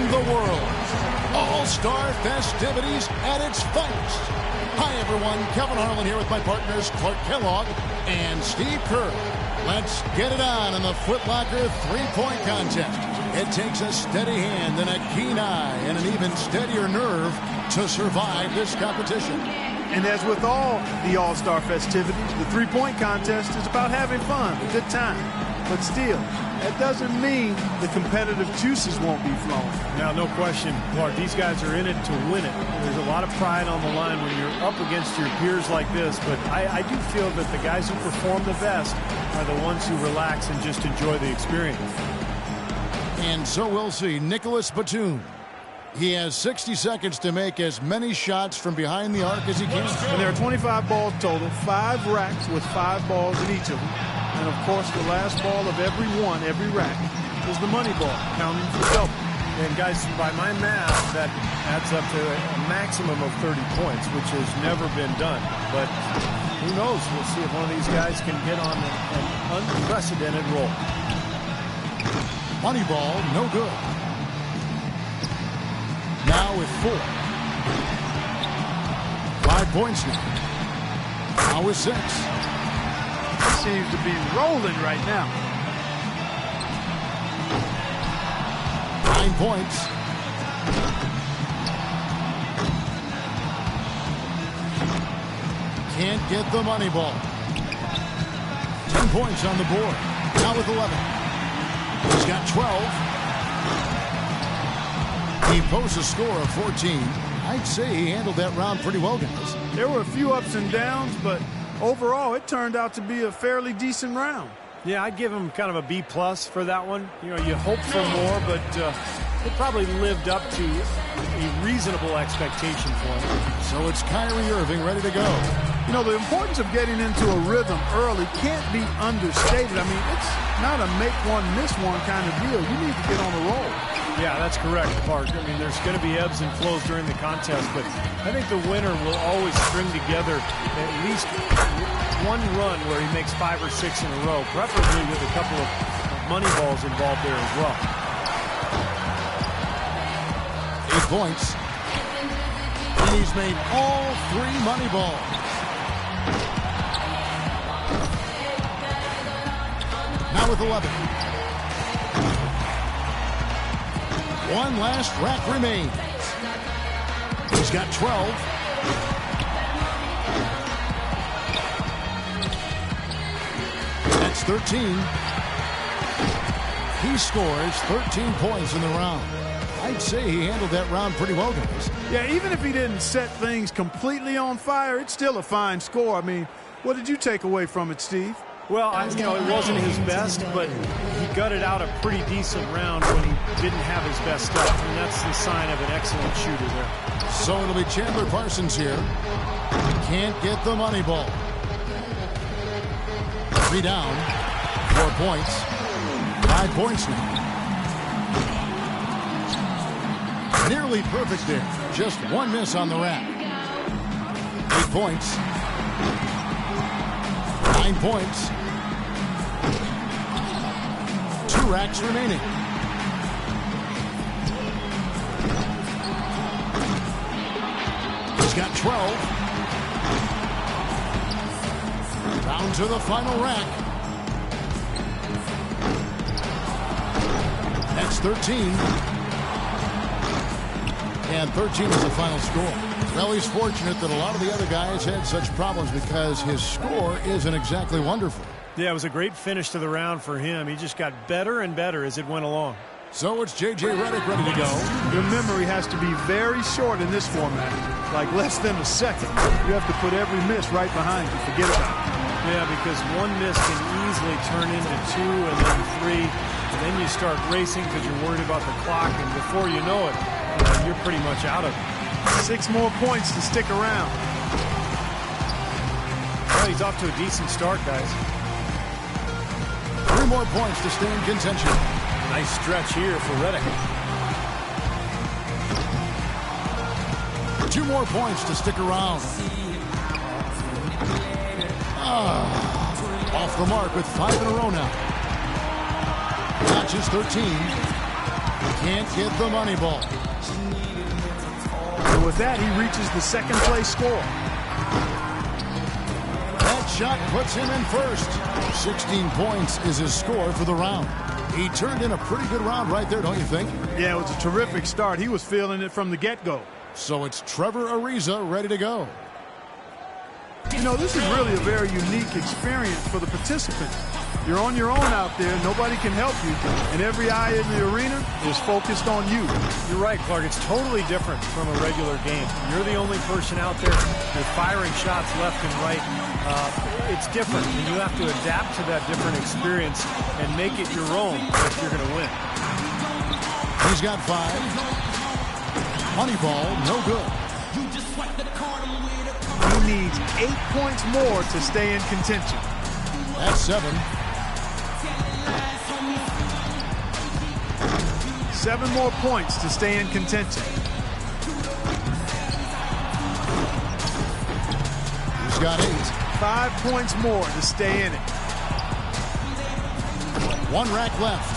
the world. All-Star festivities at its finest. Hi, everyone. Kevin Harlan here with my partners Clark Kellogg and Steve Kerr. Let's get it on in the Foot Locker three-point contest. It takes a steady hand and a keen eye and an even steadier nerve to survive this competition. And as with all the All-Star festivities, the three-point contest is about having fun, a good time. But still, that doesn't mean the competitive juices won't be flowing. Now, no question, Clark, these guys are in it to win it. There's a lot of pride on the line when you're up against your peers like this, but I do feel that the guys who perform the best are the ones who relax and just enjoy the experience. And so we'll see Nicholas Batum. He has 60 seconds to make as many shots from behind the arc as he can. And there are 25 balls total, 5 racks with 5 balls in each of them. And, of course, the last ball of every rack is the money ball, counting for double. And, guys, by my math, that adds up to a maximum of 30 points, which has never been done. But who knows? We'll see if one of these guys can get on an unprecedented roll. Money ball, no good. Now with 4. 5 points now. Now with 6. He seems to be rolling right now. 9 points. Can't get the money ball. 10 points on the board. Now with 11. He's got 12. He posts a score of 14. I'd say he handled that round pretty well, guys. There were a few ups and downs, but overall it turned out to be a fairly decent round. Yeah, I'd give him kind of a B+ for that one. You know, you hope for more, but it probably lived up to a reasonable expectation for him. So it's Kyrie Irving ready to go. You know, the importance of getting into a rhythm early can't be understated. I mean, it's not a make one, miss one kind of deal. You need to get on a roll. Yeah, that's correct, Clark. I mean, there's going to be ebbs and flows during the contest, but I think the winner will always string together at least one run where he makes 5 or 6 in a row, preferably with a couple of money balls involved there as well. 8 points. And he's made all 3 money balls. Now with 11. One last rack remains. He's got 12. That's 13. He scores 13 points in the round. I'd say he handled that round pretty well, guys. Yeah, even if he didn't set things completely on fire, it's still a fine score. I mean, what did you take away from it, Steve? Well, you know, it wasn't his best, but he gutted out a pretty decent round when he didn't have his best stuff, and that's the sign of an excellent shooter there. So it'll be Chandler Parsons here. Can't get the money ball. 3 down, 4 points, 5 points now. Nearly perfect there. Just 1 miss on the rack. 8 points. 9 points. 2 racks remaining. He's got 12. Down to the final rack. That's 13. And 13 is the final score. Well, he's fortunate that a lot of the other guys had such problems because his score isn't exactly wonderful. Yeah, it was a great finish to the round for him. He just got better and better as it went along. So it's J.J. Redick ready to go. Your memory has to be very short in this format, like less than a second. You have to put every miss right behind you. Forget about it. Yeah, because 1 miss can easily turn into 2 and then 3. And then you start racing because you're worried about the clock. And before you know it, you're pretty much out of it. 6 more points to stick around. Well, he's off to a decent start, guys. 3 more points to stay in contention. Nice stretch here for Redick. 2 more points to stick around. Off the mark with 5 in a row now. Matches 13. Can't get the money ball. And with that, he reaches the second place score. That shot puts him in first. 16 points is his score for the round. He turned in a pretty good round right there, don't you think? Yeah, it was a terrific start. He was feeling it from the get-go. So it's Trevor Ariza ready to go. You know, this is really a very unique experience for the participants. You're on your own out there. Nobody can help you. And every eye in the arena is focused on you. You're right, Clark. It's totally different from a regular game. You're the only person out there. You're firing shots left and right. It's different, and you have to adapt to that different experience and make it your own if you're going to win. He's got 5. Moneyball, no good. He needs 8 points more to stay in contention. That's 7. 7 more points to stay in contention. He's got 8. 5 points more to stay in it. 1 rack left.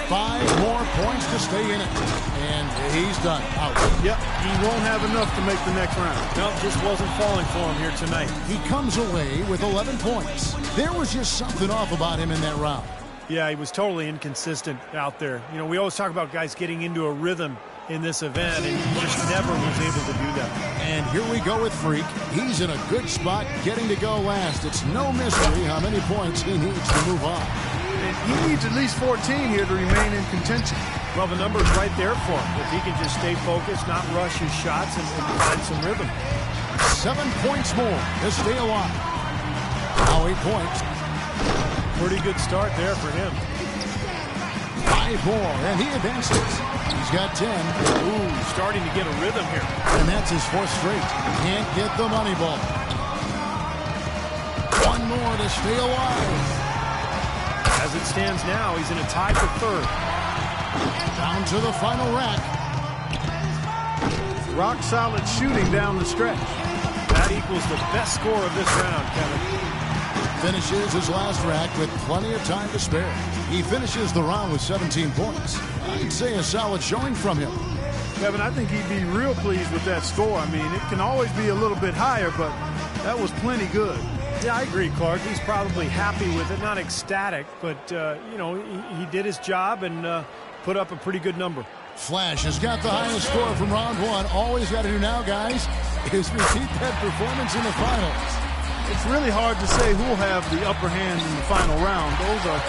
5 more points to stay in it. And he's done. Out. Yep, he won't have enough to make the next round. No, just wasn't falling for him here tonight. He comes away with 11 points. There was just something off about him in that round. Yeah, he was totally inconsistent out there. You know, we always talk about guys getting into a rhythm in this event, and he just never was able to do that. And here we go with Freak. He's in a good spot getting to go last. It's no mystery how many points he needs to move on. And he needs at least 14 here to remain in contention. Well, the number's right there for him. If he can just stay focused, not rush his shots, and find some rhythm. 7 points more to stay alive. Now 8 points. Pretty good start there for him. 5 more, and he advances. He's got 10. Ooh, starting to get a rhythm here. And that's his 4th straight. Can't get the money ball. 1 more to stay alive. As it stands now, he's in a tie for 3rd. Down to the final rack. Rock solid shooting down the stretch. That equals the best score of this round, Kevin. Finishes his last rack with plenty of time to spare. He finishes the round with 17 points. I'd say a solid showing from him. Kevin, I think he'd be real pleased with that score. I mean, it can always be a little bit higher, but that was plenty good. Yeah, I agree, Clark. He's probably happy with it, not ecstatic, but, you know, he did his job and put up a pretty good number. Flash has got the highest score from round 1. All he's got to do now, guys, is repeat that performance in the finals. It's really hard to say who will have the upper hand in the final round. Those are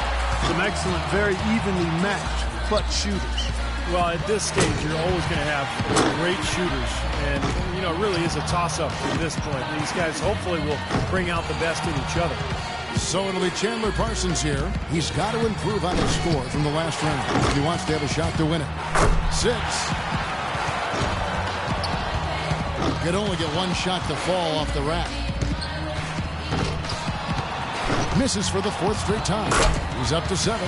some excellent, very evenly matched clutch shooters. Well, at this stage, you're always going to have great shooters. And, you know, it really is a toss-up at this point. These guys hopefully will bring out the best in each other. So it'll be Chandler Parsons here. He's got to improve on his score from the last round if he wants to have a shot to win it. 6. Could only get 1 shot to fall off the rack. Misses for the 4th straight time. He's up to 7.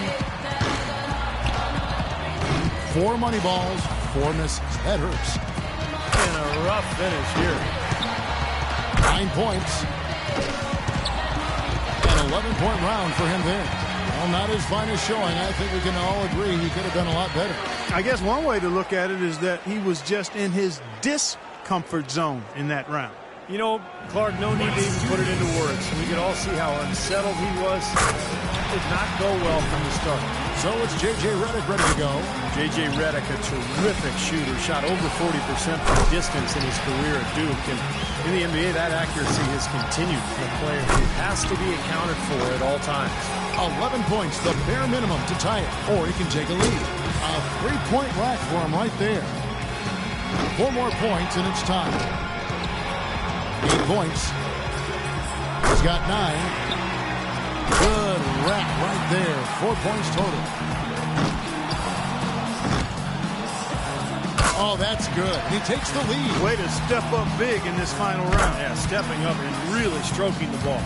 4 money balls, 4 misses. That hurts. And a rough finish here. 9 points. An 11-point round for him there. Well, not his finest showing. I think we can all agree he could have done a lot better. I guess one way to look at it is that he was just in his discomfort zone in that round. You know, Clark, no need to even put it into words. We could all see how unsettled he was. It did not go well from the start. So it's J.J. Redick ready to go. J.J. Redick, a terrific shooter, shot over 40% from distance in his career at Duke. And in the NBA, that accuracy has continued. A player who has to be accounted for at all times. 11 points, the bare minimum to tie it, or he can take a lead. A 3-point rack for him right there. 4 more points, and it's time. 8 points. He's got 9. Good rack right there. 4 points total. Oh, that's good. He takes the lead. Way to step up big in this final round. Yeah, stepping up and really stroking the ball.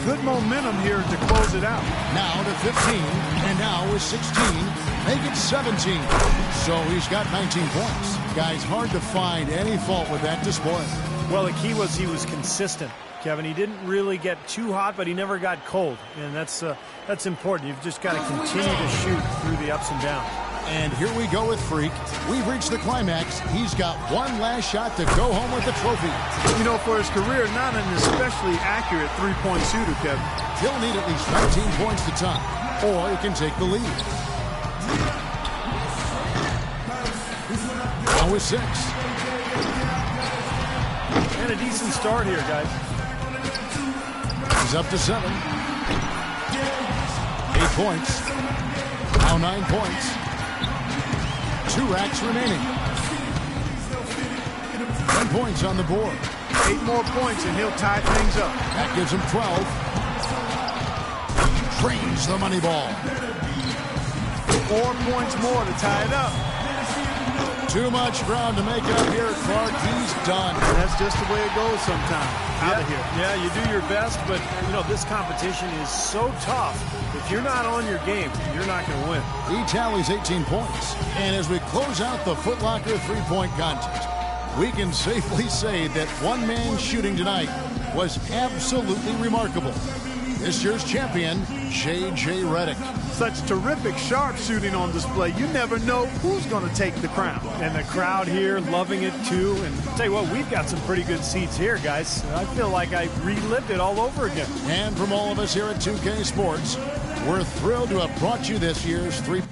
Good momentum here to close it out. Now to 15, and now with 16, make it 17. So he's got 19 points. Guys, hard to find any fault with that display. Well, the key was he was consistent. Kevin. He didn't really get too hot, but he never got cold, and that's important. You've just got to continue to shoot through the ups and downs. And here we go with Freak. We've reached the climax. He's got one last shot to go home with the trophy. You know, for his career, not an especially accurate three-point shooter, Kevin. He'll need at least 19 points to tie, or he can take the lead. Now with 6. And a decent start here, guys. He's up to 7. 8 points. Now 9 points. 2 racks remaining. 10 points on the board. 8 more points and he'll tie things up. That gives him 12. Drains the money ball. 4 points more to tie it up. Too much ground to make it up here, Clark. He's done. That's just the way it goes sometimes. Out of here. Yeah, you do your best, but, you know, this competition is so tough. If you're not on your game, you're not going to win. He tallies 18 points. And as we close out the Foot Locker three-point contest, we can safely say that one man shooting tonight was absolutely remarkable. This year's champion, J.J. Redick. Such terrific sharp shooting on display. You never know who's going to take the crown. And the crowd here loving it too. And I'll tell you what, we've got some pretty good seats here, guys. I feel like I relived it all over again. And from all of us here at 2K Sports, we're thrilled to have brought you this year's three.